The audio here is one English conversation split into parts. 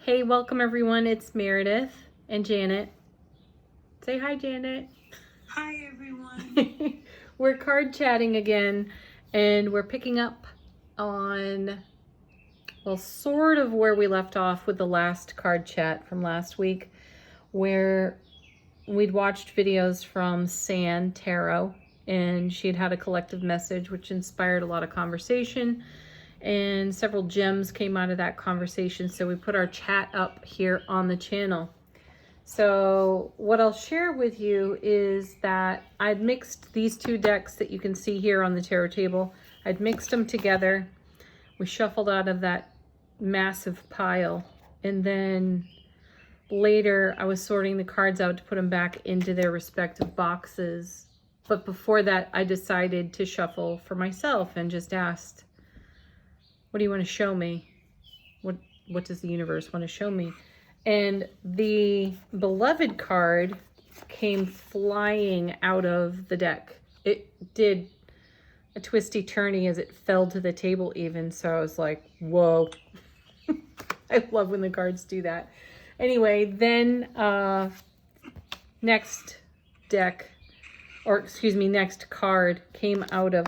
Hey, welcome everyone. It's Meredith and Janet. Say hi, Janet. Hi, everyone. We're card chatting again, and we're picking up on, well, sort of where we left off with the last card chat from last week, where we'd watched videos from San Tarot, and she had a collective message which inspired a lot of conversation. And several gems came out of that conversation, so we put our chat up here on the channel. So what I'll share with you is that I'd mixed these two decks that you can see here on the tarot table. I'd mixed them together. We shuffled out of that massive pile, and then later I was sorting the cards out to put them back into their respective boxes. But before that, I decided to shuffle for myself and just asked, what do you want to show me? What does the universe want to show me? And the Beloved card came flying out of the deck. It did a twisty-turny as it fell to the table even. So I was like, whoa. I love when the cards do that. Anyway, then next card came out of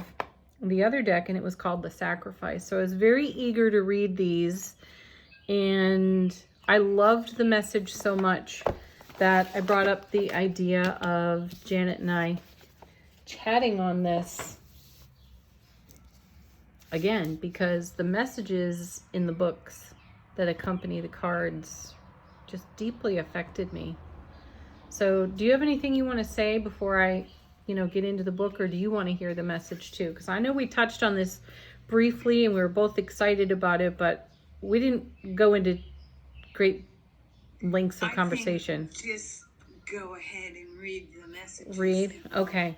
the other deck, and it was called The Sacrifice. So I was very eager to read these, and I loved the message so much that I brought up the idea of Janet and I chatting on this again, because the messages in the books that accompany the cards just deeply affected me. So do you have anything you want to say before I get into the book, or do you want to hear the message too? Because I know we touched on this briefly and we were both excited about it, but we didn't go into great lengths of conversation. Just go ahead and read the messages. Read? Okay.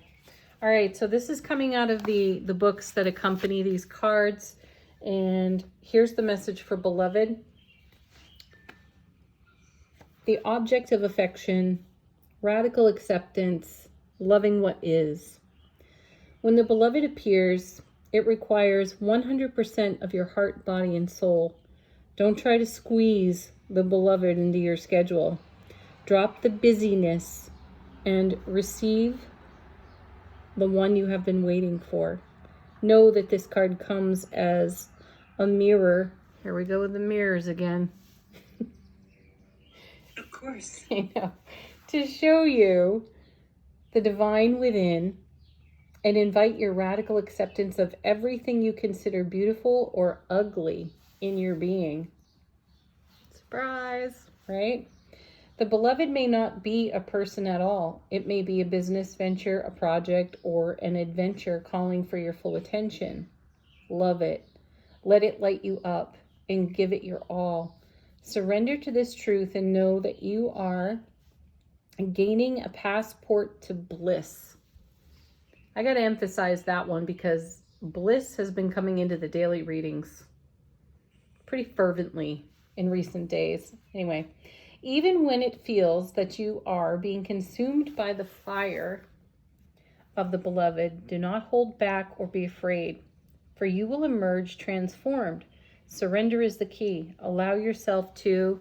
All right. So this is coming out of the books that accompany these cards. And here's the message for Beloved. The object of affection, radical acceptance, loving what is. When the Beloved appears, it requires 100% of your heart, body, and soul. Don't try to squeeze the Beloved into your schedule. Drop the busyness and receive the one you have been waiting for. Know that this card comes as a mirror. Here we go with the mirrors again. Of course. I know. To show you the divine within and invite your radical acceptance of everything you consider beautiful or ugly in your being. Surprise, right? The Beloved may not be a person at all. It may be a business venture, a project, or an adventure calling for your full attention. Love it. Let it light you up and give it your all. Surrender to this truth and know that you are gaining a passport to bliss. I got to emphasize that one because bliss has been coming into the daily readings pretty fervently in recent days. Anyway, even when it feels that you are being consumed by the fire of the Beloved, do not hold back or be afraid, for you will emerge transformed. Surrender is the key. Allow yourself to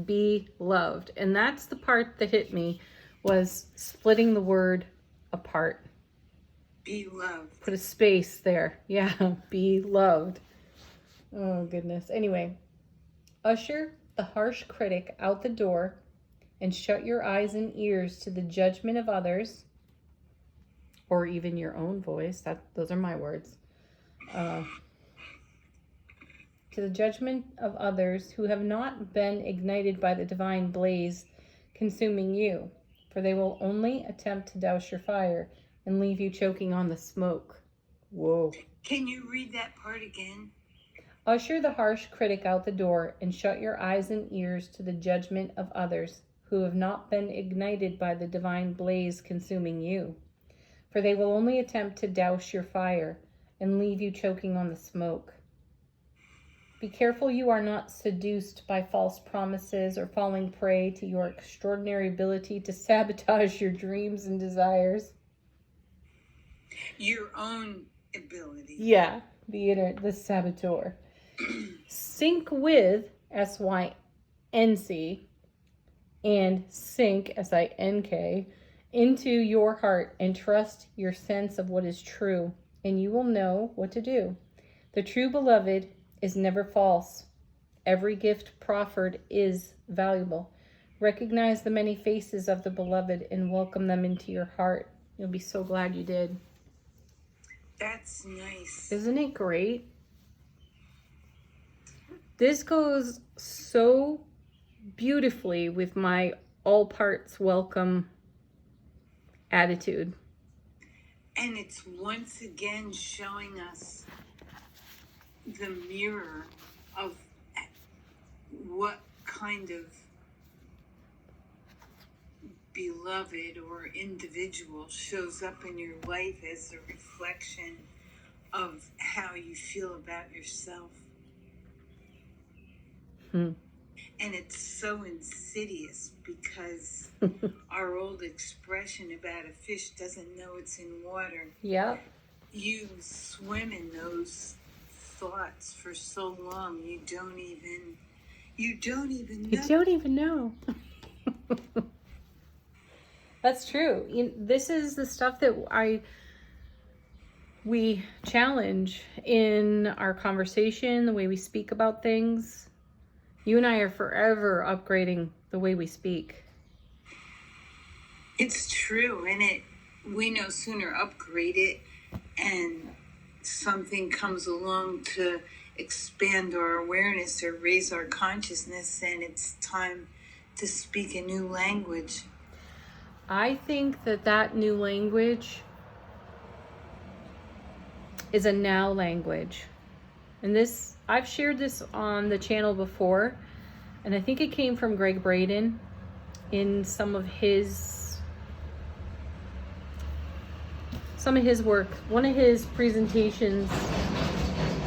be loved. And that's the part that hit me, was splitting the word apart. Be loved. Put a space there. Yeah, be loved. Oh, goodness. Anyway, usher the harsh critic out the door and shut your eyes and ears to the judgment of others, or even your own voice. Those are my words. To the judgment of others who have not been ignited by the divine blaze consuming you, for they will only attempt to douse your fire and leave you choking on the smoke. Whoa. Can you read that part again? Usher the harsh critic out the door and shut your eyes and ears to the judgment of others who have not been ignited by the divine blaze consuming you, for they will only attempt to douse your fire and leave you choking on the smoke. Be careful you are not seduced by false promises or falling prey to your extraordinary ability to sabotage your dreams and desires. Your own ability. Yeah, the saboteur. Sync with, SYNC S-I-N-C, and sink, S-I-N-K, into your heart and trust your sense of what is true, and you will know what to do. The true beloved is never false. Every gift proffered is valuable. Recognize the many faces of the beloved and welcome them into your heart. You'll be so glad you did. That's nice. Isn't it great? This goes so beautifully with my all parts welcome attitude. And it's once again showing us the mirror of what kind of beloved or individual shows up in your life as a reflection of how you feel about yourself. And it's so insidious because our old expression about a fish doesn't know it's in water. Yep. You swim in those thoughts for so long, you don't even know. You don't even know. That's true. This is the stuff that we challenge in our conversation, the way we speak about things. You and I are forever upgrading the way we speak. It's true, and we no sooner upgrade it and something comes along to expand our awareness or raise our consciousness, and it's time to speak a new language. I think that new language is a now language. And I've shared this on the channel before, and I think it came from Greg Braden in some of his work. One of his presentations,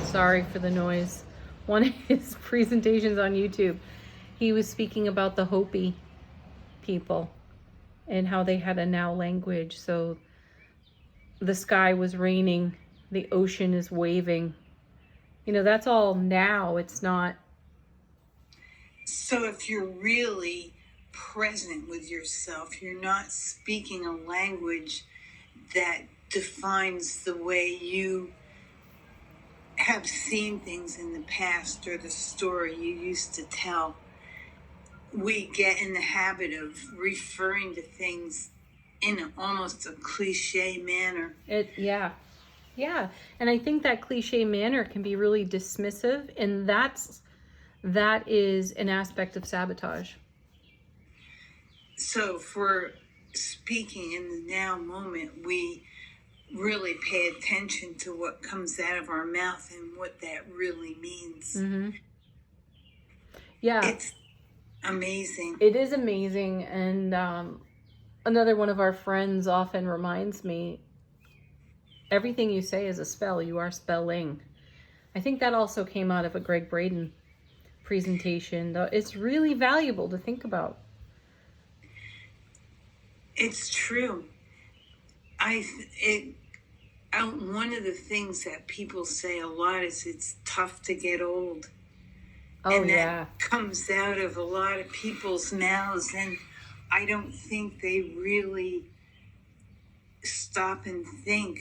sorry for the noise, one of his presentations on YouTube, he was speaking about the Hopi people and how they had a now language. So the sky was raining, the ocean is waving. That's all now. It's not. So if you're really present with yourself, you're not speaking a language that defines the way you have seen things in the past or the story you used to tell. We get in the habit of referring to things in almost a cliche manner. Yeah. And I think that cliche manner can be really dismissive, and that is an aspect of sabotage. So for speaking in the now moment, we really pay attention to what comes out of our mouth and what that really means. Mm-hmm. Yeah. It's amazing. It is amazing. And another one of our friends often reminds me, everything you say is a spell. You are spelling. I think that also came out of a Greg Braden presentation. It's really valuable to think about. It's true. One of the things that people say a lot is it's tough to get old. Oh, and that yeah. comes out of a lot of people's mouths, and I don't think they really stop and think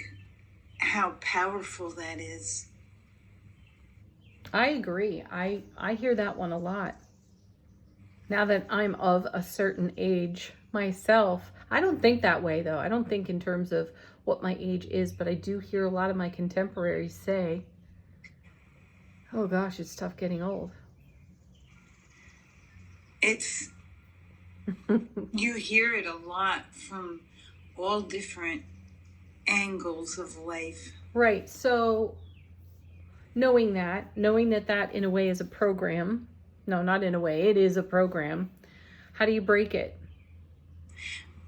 how powerful that is. I agree. I hear that one a lot. Now that I'm of a certain age myself, I don't think that way though. I don't think in terms of what my age is, but I do hear a lot of my contemporaries say, oh gosh, it's tough getting old. You hear it a lot from all different angles of life. Right. So knowing that in a way is a program. No, not in a way. It is a program. How do you break it?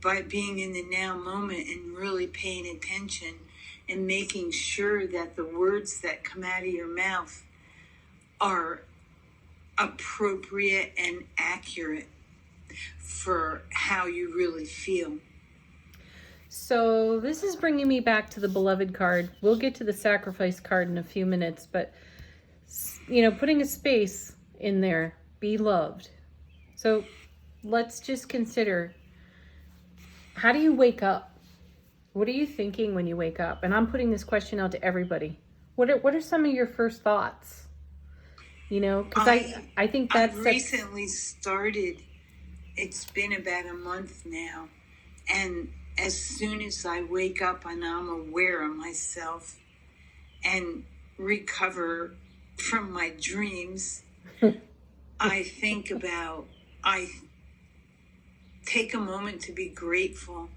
By being in the now moment and really paying attention and making sure that the words that come out of your mouth are appropriate and accurate for how you really feel. So this is bringing me back to the beloved card. We'll get to the sacrifice card in a few minutes, but putting a space in there, be loved. So let's just consider, how do you wake up? What are you thinking when you wake up? And I'm putting this question out to everybody. What are some of your first thoughts? You know, because I think that's... I've recently started, it's been about a month now, and as soon as I wake up and I'm aware of myself and recover from my dreams, I take a moment to be grateful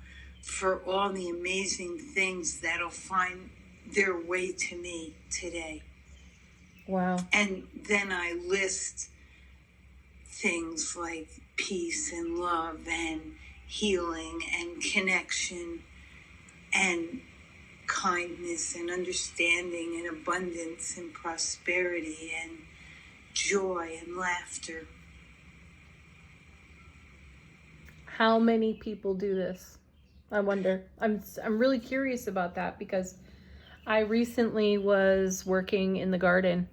for all the amazing things that'll find their way to me today. Wow. And then I list things like peace and love and healing and connection and kindness and understanding and abundance and prosperity and joy and laughter. How many people do this? I wonder. I'm really curious about that, because I recently was working in the garden,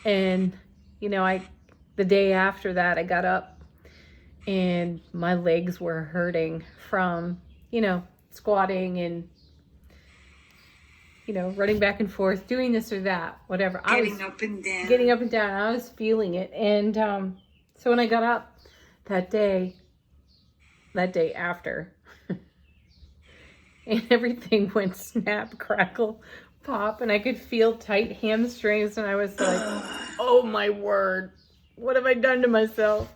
and the day after that I got up and my legs were hurting from squatting and running back and forth, doing this or that, whatever. Getting up and down. Getting up and down. I was feeling it. And so when I got up that day after, and everything went snap, crackle, pop, and I could feel tight hamstrings, and I was like, oh my word, what have I done to myself?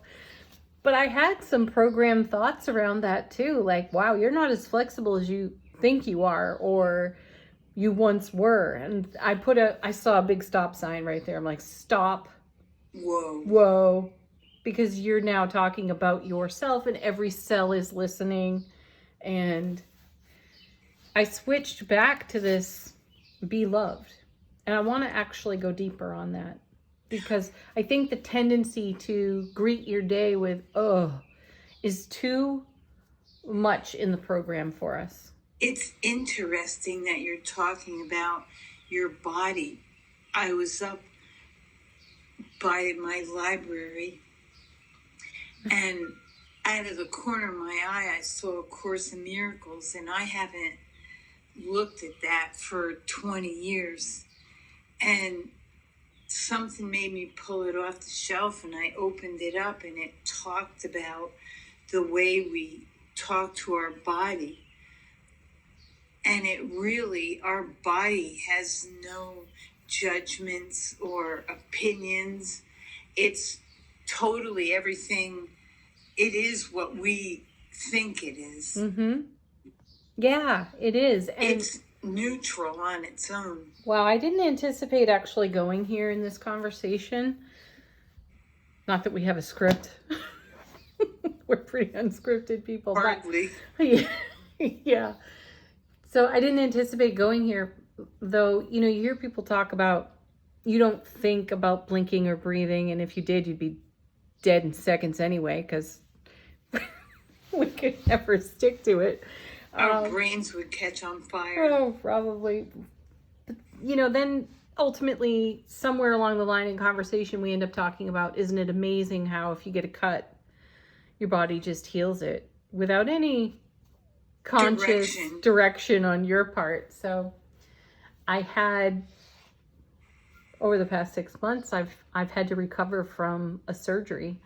But I had some programmed thoughts around that too, like, wow, you're not as flexible as you think you are, or you once were. And I saw a big stop sign right there. I'm like, stop. Whoa. Because you're now talking about yourself, and every cell is listening. And I switched back to this be loved. And I want to actually go deeper on that, because I think the tendency to greet your day with, is too much in the program for us. It's interesting that you're talking about your body. I was up by my library, and out of the corner of my eye, I saw A Course in Miracles, and I haven't looked at that for 20 years. And something made me pull it off the shelf, and I opened it up, and it talked about the way we talk to our body. And it really, our body has no judgments or opinions. It's totally everything. It is what we think it is. Mm-hmm. Yeah, it is. And it's neutral on its own. Wow, I didn't anticipate actually going here in this conversation. Not that we have a script. We're pretty unscripted people. Hardly. But, yeah. So I didn't anticipate going here, though. You hear people talk about, you don't think about blinking or breathing, and if you did, you'd be dead in seconds anyway, because we could never stick to it. Our brains would catch on fire. Oh, probably. But, then ultimately, somewhere along the line in conversation, we end up talking about, isn't it amazing how if you get a cut, your body just heals it without any conscious direction on your part. So I had, over the past 6 months, I've had to recover from a surgery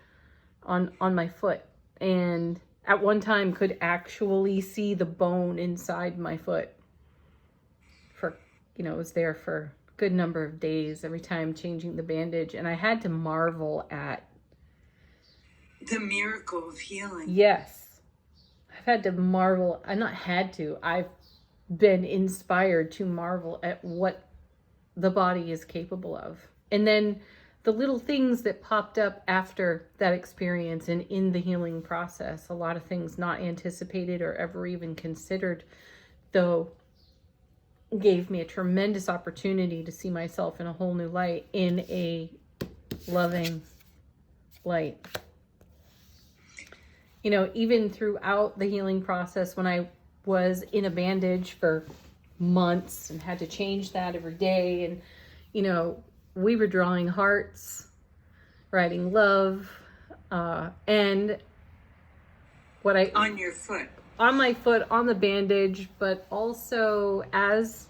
on my foot, and at one time could actually see the bone inside my foot. For it was there for a good number of days, every time changing the bandage, and I had to marvel at the miracle of healing. Yes. I've had to marvel. I've been inspired to marvel at what the body is capable of. And then the little things that popped up after that experience and in the healing process, a lot of things not anticipated or ever even considered, though, gave me a tremendous opportunity to see myself in a whole new light, in a loving light. Even throughout the healing process, when I was in a bandage for months and had to change that every day, and we were drawing hearts, writing love, And what I On your foot. on my foot, on the bandage, but also as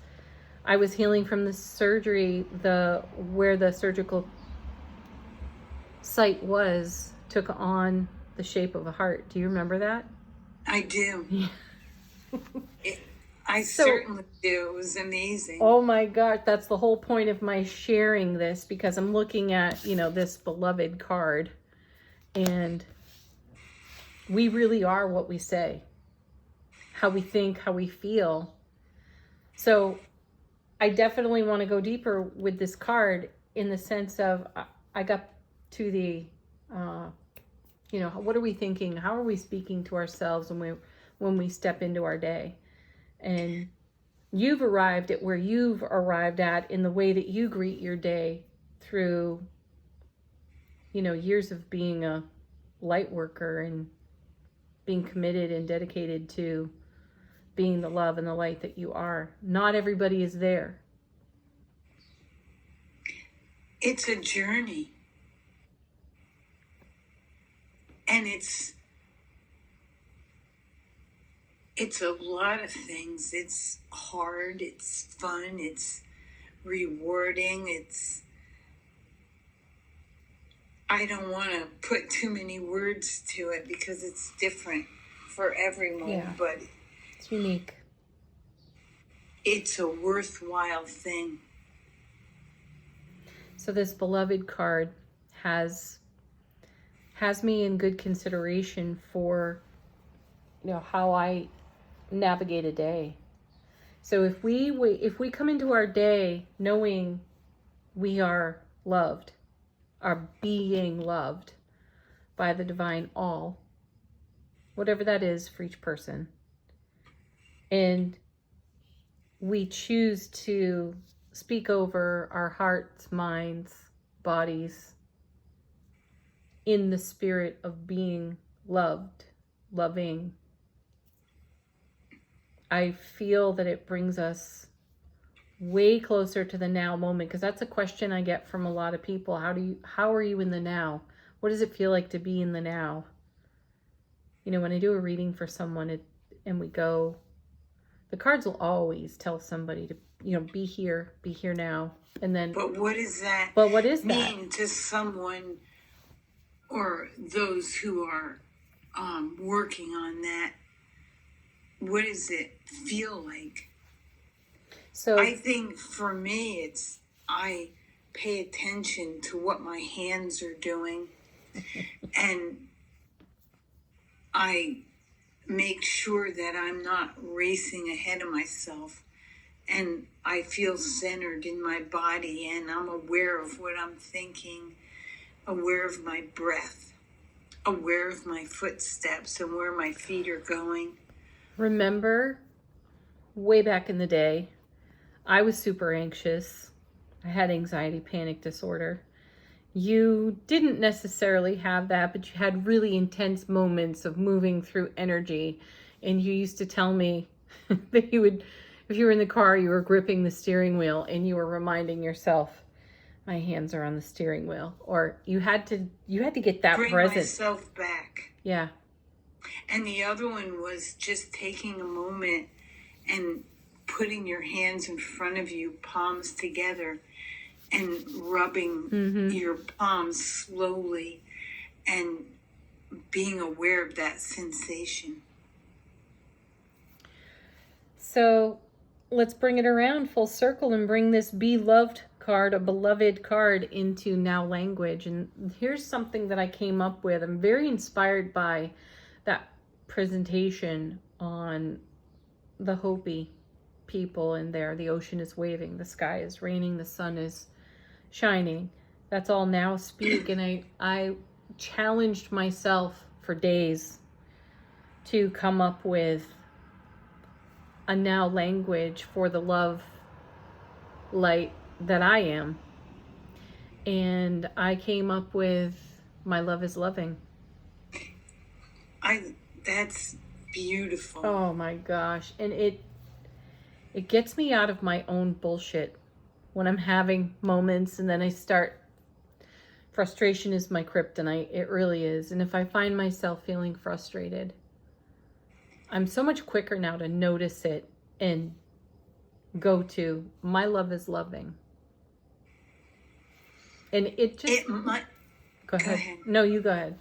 I was healing from the surgery, where the surgical site was took on the shape of a heart. Do you remember that? I do. Yeah. I certainly do. It was amazing. Oh my God, that's the whole point of my sharing this, because I'm looking at, this beloved card, and we really are what we say, how we think, how we feel. So I definitely want to go deeper with this card in the sense of I got to the, what are we thinking? How are we speaking to ourselves when we step into our day? And you've arrived at where you've arrived at in the way that you greet your day through, years of being a light worker and being committed and dedicated to being the love and the light that you are. Not everybody is there. It's a journey. And it's a lot of things. It's hard, it's fun, it's rewarding, I don't want to put too many words to it because it's different for everyone, but it's unique. It's a worthwhile thing. So this beloved card has me in good consideration for, how I navigate a day. So if we come into our day knowing we are loved, are being loved by the divine all, whatever that is for each person, and we choose to speak over our hearts, minds, bodies in the spirit of being loved, loving, I feel that it brings us way closer to the now moment, because that's a question I get from a lot of people. How are you in the now? What does it feel like to be in the now? When I do a reading for someone and we go, the cards will always tell somebody to, be here now. And then, but what does that mean to someone or those who are working on that? What does it feel like? So I think for me, I pay attention to what my hands are doing and I make sure that I'm not racing ahead of myself, and I feel centered in my body, and I'm aware of what I'm thinking, aware of my breath, aware of my footsteps and where my feet are going. Remember, way back in the day, I was super anxious. I had anxiety, panic disorder. You didn't necessarily have that, but you had really intense moments of moving through energy. And you used to tell me that you would, if you were in the car, you were gripping the steering wheel and you were reminding yourself, my hands are on the steering wheel. Or you had to get that bring present. Myself back. Yeah. And the other one was just taking a moment and putting your hands in front of you, palms together, and rubbing your palms slowly and being aware of that sensation. So let's bring it around full circle and bring this Be Loved card, a beloved card, into now language. And here's something that I came up with. I'm very inspired by that presentation on the Hopi people in there. The ocean is waving, the sky is raining, the sun is shining. That's all now speak. And I challenged myself for days to come up with a now language for the love light that I am. And I came up with my love is loving. That's beautiful. Oh my gosh. And it gets me out of my own bullshit when I'm having moments, and then I start Frustration is my kryptonite. It really is. And if I find myself feeling frustrated, I'm so much quicker now to notice it and go to my love is loving. And it just... It might... Go ahead. No, you go ahead.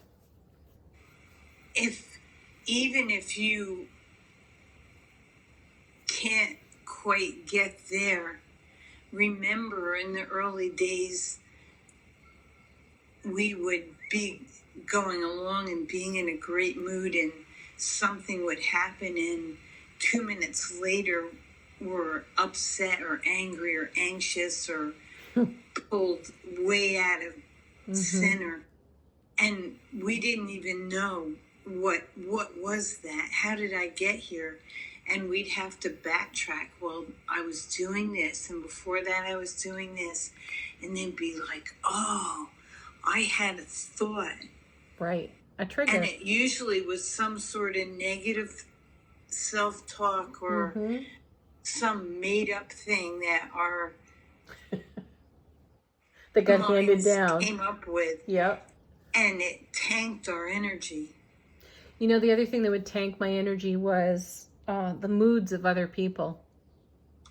Even if you can't quite get there, remember in the early days, we would be going along and being in a great mood, and something would happen, and 2 minutes later we're upset or angry or anxious or pulled way out of center, and we didn't even know what was that, how did I get here? And we'd have to backtrack. Well, I was doing this, and before that I was doing this, and then be like, oh, I had a thought. Right. A trigger. And it usually was some sort of negative self-talk or some made-up thing that our that got handed down. Came up with. Yep. And it tanked our energy. You know, the other thing that would tank my energy was the moods of other people.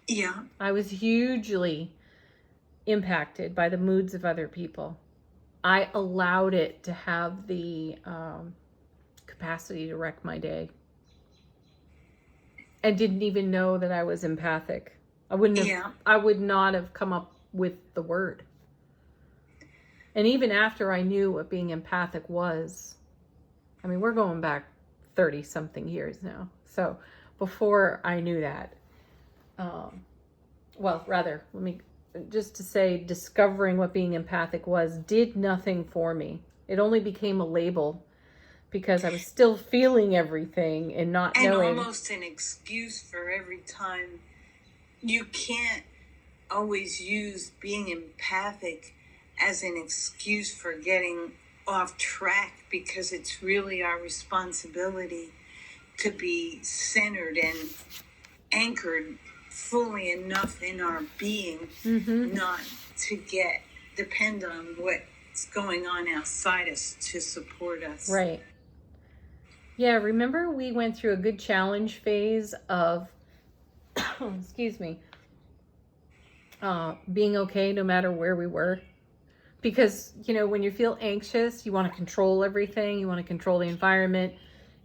Yeah. I was hugely impacted by the moods of other people. I allowed it to have the capacity to wreck my day. And didn't even know that I was empathic. I would not have come up with the word. And even after I knew what being empathic was, I mean, we're going back 30 something years now. So before I knew that, just to say, discovering what being empathic was did nothing for me. It only became a label because I was still feeling everything and not knowing. And almost an excuse for every time. You can't always use being empathic as an excuse for getting off track, because it's really our responsibility to be centered and anchored fully enough in our being, not to depend on what's going on outside us to support us. Right. Yeah, remember we went through a good challenge phase of, excuse me, being okay no matter where we were. Because, you know, when you feel anxious, you want to control everything. You want to control the environment,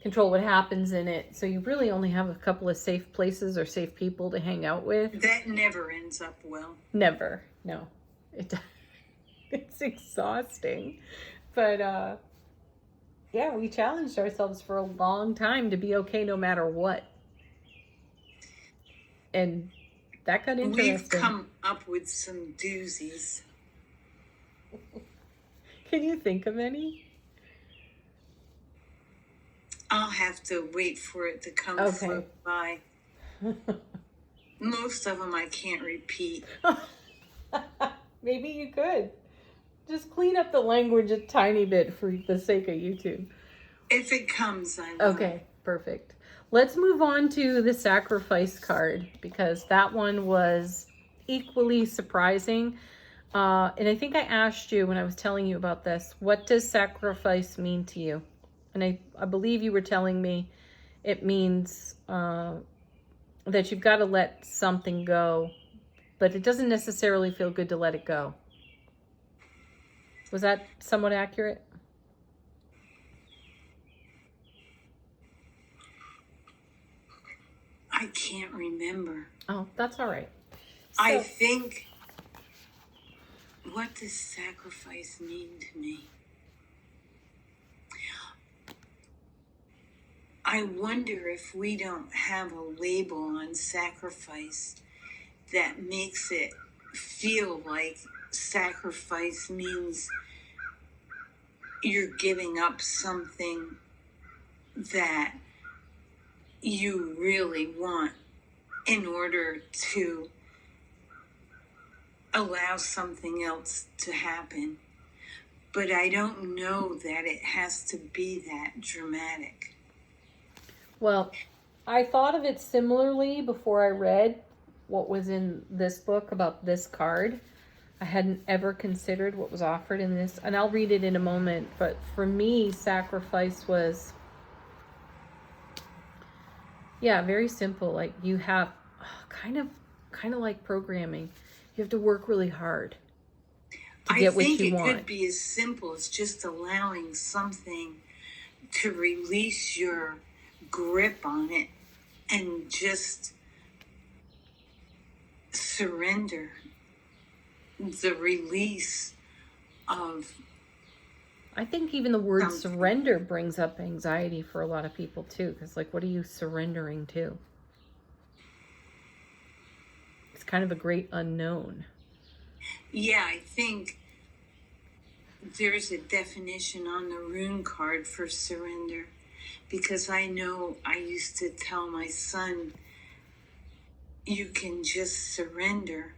control what happens in it. So you really only have a couple of safe places or safe people to hang out with. That never ends up well. Never. No. It's exhausting. But, yeah, we challenged ourselves for a long time to be okay no matter what. And that got interesting. We've come up with some doozies. Can you think of any? I'll have to wait for it to come float by. Most of them I can't repeat. Maybe you could. Just clean up the language a tiny bit for the sake of YouTube. If it comes, I will. Okay, perfect. Let's move on to the sacrifice card, because that one was equally surprising. And I think I asked you when I was telling you about this, what does sacrifice mean to you? And I believe you were telling me it means that you've got to let something go, but it doesn't necessarily feel good to let it go. Was that somewhat accurate? I can't remember. Oh, that's all right. I think... What does sacrifice mean to me? I wonder if we don't have a label on sacrifice that makes it feel like sacrifice means you're giving up something that you really want in order to allow something else to happen. But I don't know that it has to be that dramatic. Well, I thought of it similarly before I read what was in this book about this card. I hadn't ever considered what was offered in this, and I'll read it in a moment, but for me, sacrifice was, very simple. Like you have kind of like programming. You have to work really hard to get what you want. I think it could be as simple as just allowing something to release your grip on it and just surrender. The release of... I think even the word surrender brings up anxiety for a lot of people too, because like, what are you surrendering to? It's kind of a great unknown. Yeah, I think there's a definition on the rune card for surrender, because I know I used to tell my son, you can just surrender.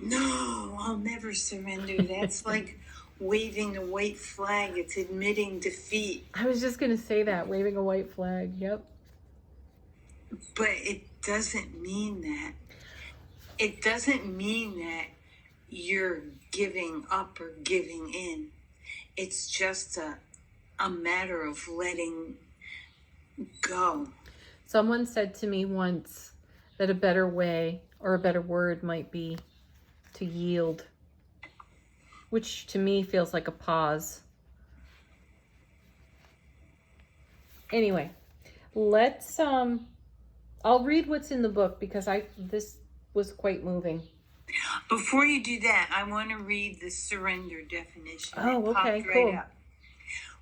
No, I'll never surrender. That's like waving a white flag. It's admitting defeat. I was just going to say that, waving a white flag. Yep. But it doesn't mean that. It doesn't mean that you're giving up or giving in. It's just a matter of letting go. Someone said to me once that a better way or a better word might be to yield, which to me feels like a pause. Anyway, let's I'll read what's in the book because this was quite moving. Before you do that, I want to read the surrender definition. Oh, okay, cool. Up.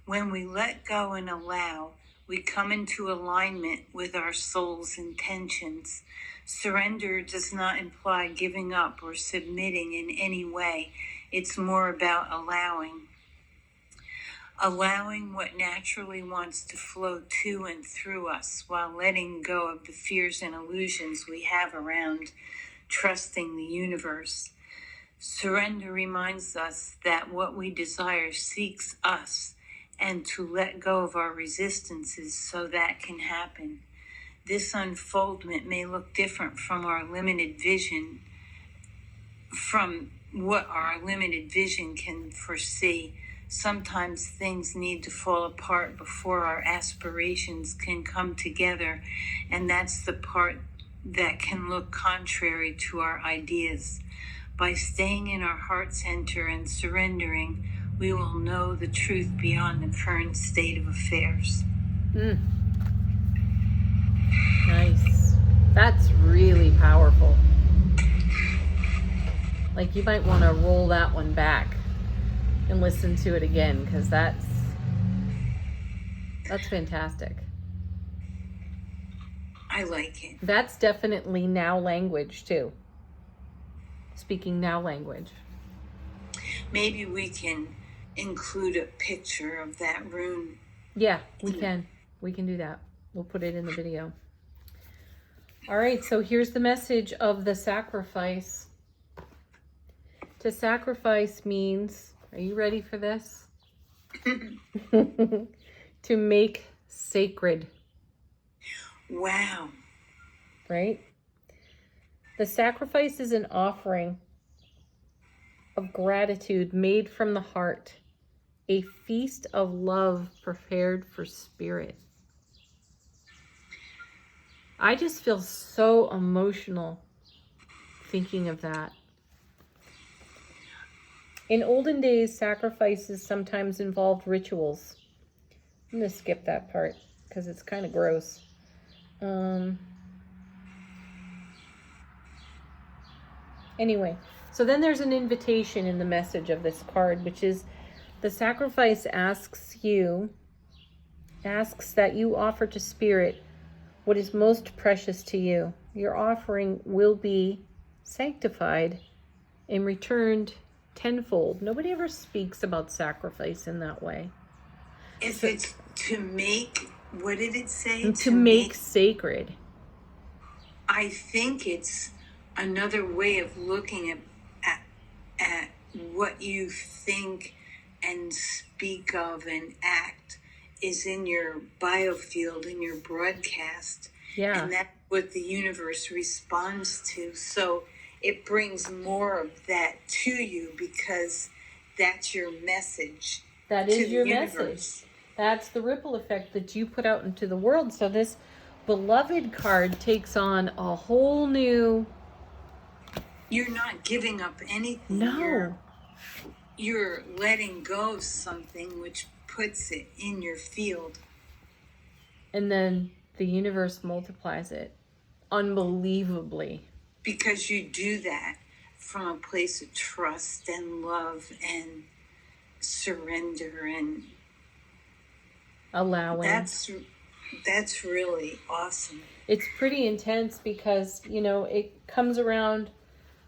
When we let go and allow, we come into alignment with our soul's intentions. Surrender does not imply giving up or submitting in any way. It's more about allowing. Allowing what naturally wants to flow to and through us while letting go of the fears and illusions we have around trusting the universe. Surrender reminds us that what we desire seeks us, and to let go of our resistances so that can happen. This unfoldment may look different from our limited vision, from what our limited vision can foresee. Sometimes things need to fall apart before our aspirations can come together, and that's the part that can look contrary to our ideas. By staying in our heart center and surrendering, we will know the truth beyond the current state of affairs. Nice. That's really powerful. Like you might want to roll that one back and listen to it again, because that's fantastic. I like it. That's definitely now language too. Speaking now language. Maybe we can include a picture of that rune. Yeah, we can. We can do that. We'll put it in the video. All right, so here's the message of the sacrifice. To sacrifice means, are you ready for this? To make sacred. Wow. Right? The sacrifice is an offering of gratitude made from the heart, a feast of love prepared for spirit. I just feel so emotional thinking of that. In olden days, sacrifices sometimes involved rituals. I'm going to skip that part because it's kind of gross. Anyway, so then there's an invitation in the message of this card, which is the sacrifice asks that you offer to Spirit what is most precious to you. Your offering will be sanctified and returned tenfold. Nobody ever speaks about sacrifice in that way. If it's to make, what did it say? To make sacred. I think it's another way of looking at what you think and speak of and act is in your biofield, in your broadcast. Yeah. And that's what the universe responds to. So it brings more of that to you because that's your message. That to is the your universe. message. That's the ripple effect that you put out into the world. So this beloved card takes on a whole new... You're not giving up anything. No. You're letting go of something which puts it in your field. And then the universe multiplies it unbelievably. Because you do that from a place of trust and love and surrender and allowing. That's really awesome. It's pretty intense because, you know, it comes around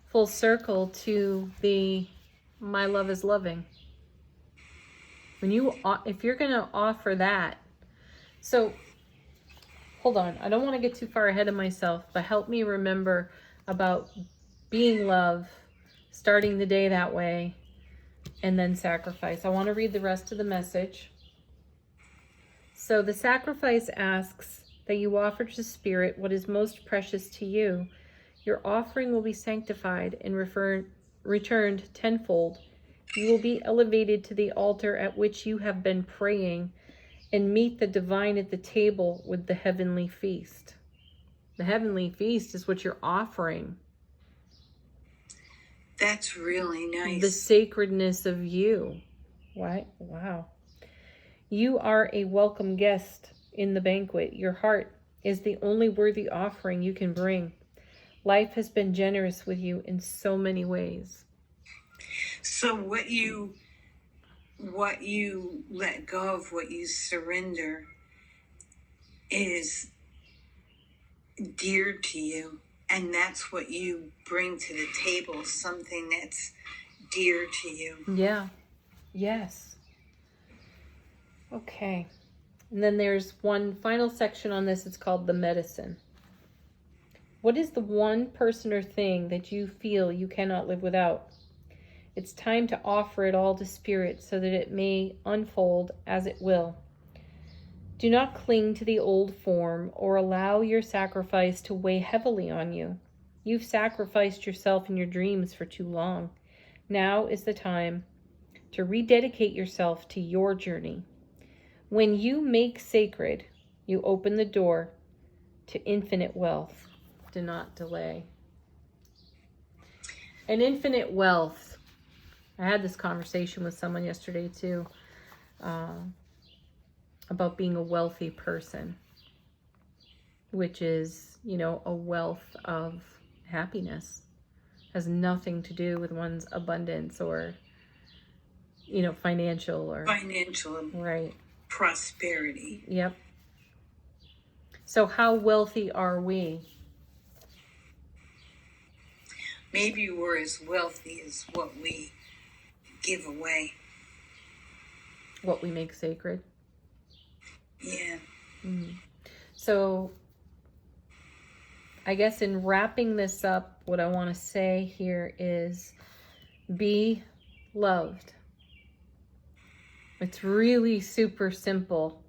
full circle to the my love is loving. When you, if you're going to offer that, so hold on, I don't want to get too far ahead of myself, but help me remember about being love, starting the day that way, and then sacrifice. I want to read the rest of the message. So the sacrifice asks that you offer to Spirit what is most precious to you. Your offering will be sanctified and returned tenfold. You will be elevated to the altar at which you have been praying and meet the divine at the table with the heavenly feast. The heavenly feast is what you're offering. That's really nice. The sacredness of you. What? Wow. You are a welcome guest in the banquet. Your heart is the only worthy offering you can bring. Life has been generous with you in so many ways. So what you let go of, what you surrender, is dear to you. And that's what you bring to the table, something that's dear to you. Yeah. Yes. Okay. And then there's one final section on this. It's called the medicine. What is the one person or thing that you feel you cannot live without? It's time to offer it all to Spirit so that it may unfold as it will. Do not cling to the old form or allow your sacrifice to weigh heavily on you. You've sacrificed yourself in your dreams for too long. Now is the time to rededicate yourself to your journey. When you make sacred, you open the door to infinite wealth. Do not delay. And infinite wealth. I had this conversation with someone yesterday too, about being a wealthy person, which is, you know, a wealth of happiness. Has nothing to do with one's abundance or, you know, financial right, prosperity. Yep. So how wealthy are we? Maybe we're as wealthy as what we give away. What we make sacred. Yeah. Mm. So I guess in wrapping this up, what I want to say here is be loved. It's really super simple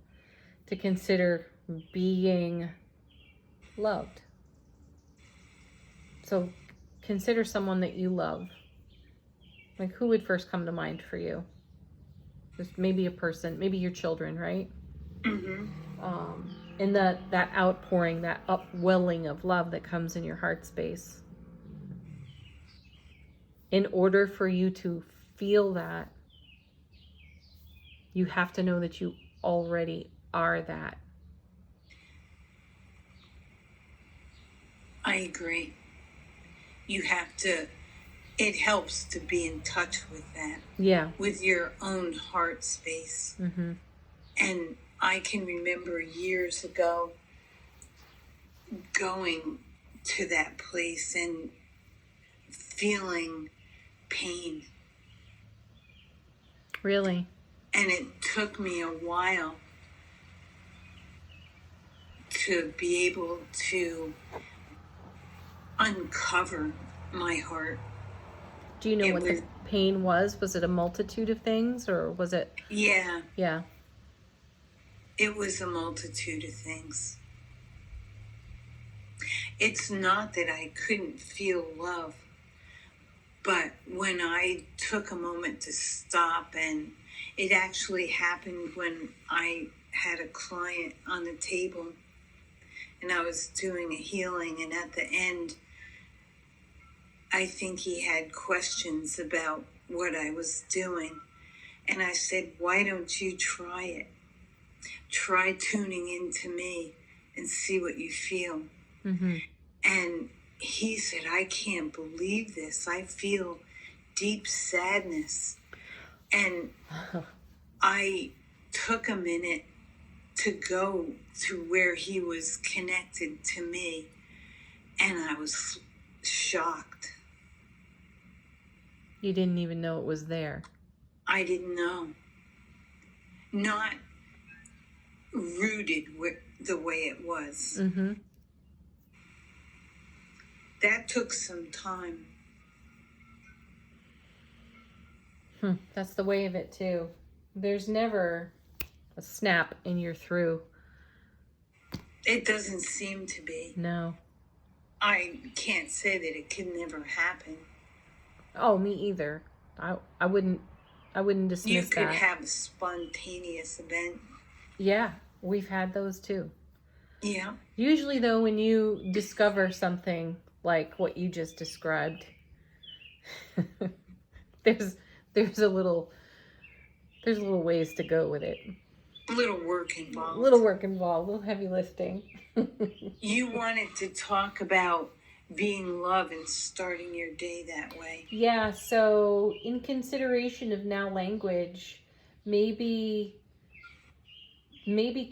to consider being loved. So consider someone that you love. Like, who would first come to mind for you? Just maybe a person, maybe your children, right? Mm-hmm. And that outpouring, that upwelling of love that comes in your heart space. In order for you to feel that, you have to know that you already are that. I agree. You have to, it helps to be in touch with that. Yeah. With your own heart space. Mm-hmm. And I can remember years ago going to that place and feeling pain. Really? And it took me a while to be able to uncover my heart. Do you know what the pain was? Was it a multitude of things, or was it? Yeah. Yeah. It was a multitude of things. It's not that I couldn't feel love. But when I took a moment to stop, and it actually happened when I had a client on the table and I was doing a healing, and at the end, I think he had questions about what I was doing. And I said, why don't you try it? Try tuning into me and see what you feel. Mm-hmm. And he said, I can't believe this. I feel deep sadness. And I took a minute to go to where he was connected to me, and I was shocked. You didn't even know it was there. I didn't know. Not rooted the way it was. Mm-hmm. That took some time. That's the way of it too. There's never a snap and you're through. It doesn't seem to be. No. I can't say that it can never happen. Oh, me either. I wouldn't dismiss that. You could have a spontaneous event. Yeah, we've had those too. Yeah. Usually though, when you discover something like what you just described, there's a little ways to go with it. A little work involved. A little heavy lifting. You wanted to talk about being love and starting your day that way. Yeah, so in consideration of now language, maybe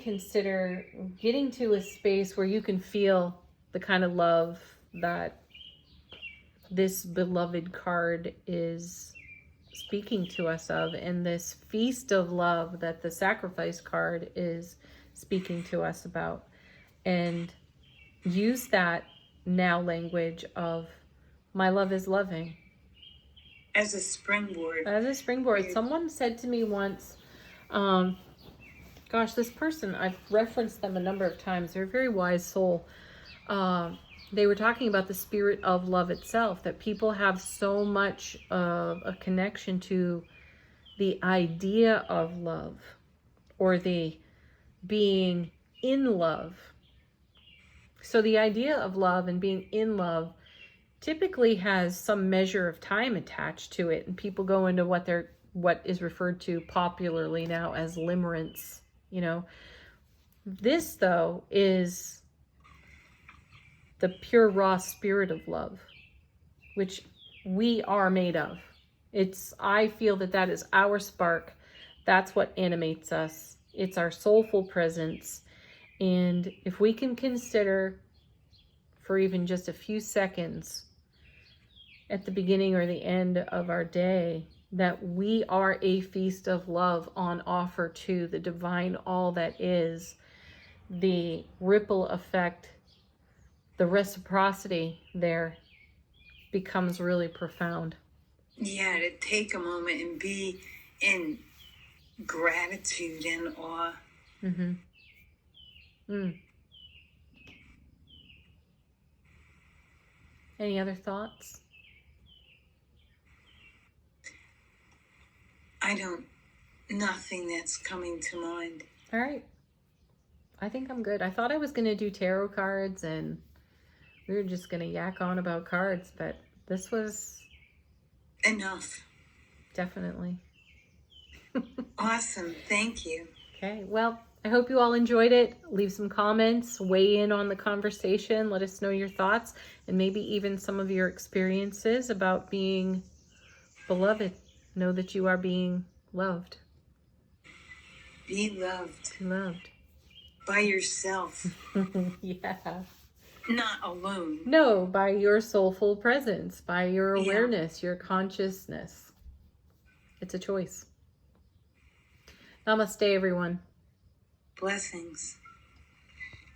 consider getting to a space where you can feel the kind of love that this beloved card is speaking to us of, and this feast of love that the sacrifice card is speaking to us about, and use that now language of my love is loving as a springboard. Someone said to me once, this person, I've referenced them a number of times, they're a very wise soul. They were talking about the spirit of love itself, that people have so much of a connection to the idea of love, or the being in love. So the idea of love and being in love typically has some measure of time attached to it, and people go into what is referred to popularly now as limerence. This though is the pure raw spirit of love, which we are made of. I feel that is our spark. That's what animates us. It's our soulful presence. And if we can consider for even just a few seconds at the beginning or the end of our day that we are a feast of love on offer to the divine all that is, the ripple effect, the reciprocity there becomes really profound. Yeah, to take a moment and be in gratitude and awe. Mm-hmm. Any other thoughts? Nothing that's coming to mind. All right. I think I'm good. I thought I was going to do tarot cards and we were just going to yak on about cards, but this was enough. Definitely. Awesome. Thank you. Okay. Well, I hope you all enjoyed it. Leave some comments, weigh in on the conversation, let us know your thoughts, and maybe even some of your experiences about being beloved. Know that you are being loved. Be loved. Loved. By yourself. Yeah. Not alone. No, by your soulful presence, by your awareness, your consciousness. It's a choice. Namaste, everyone. Blessings.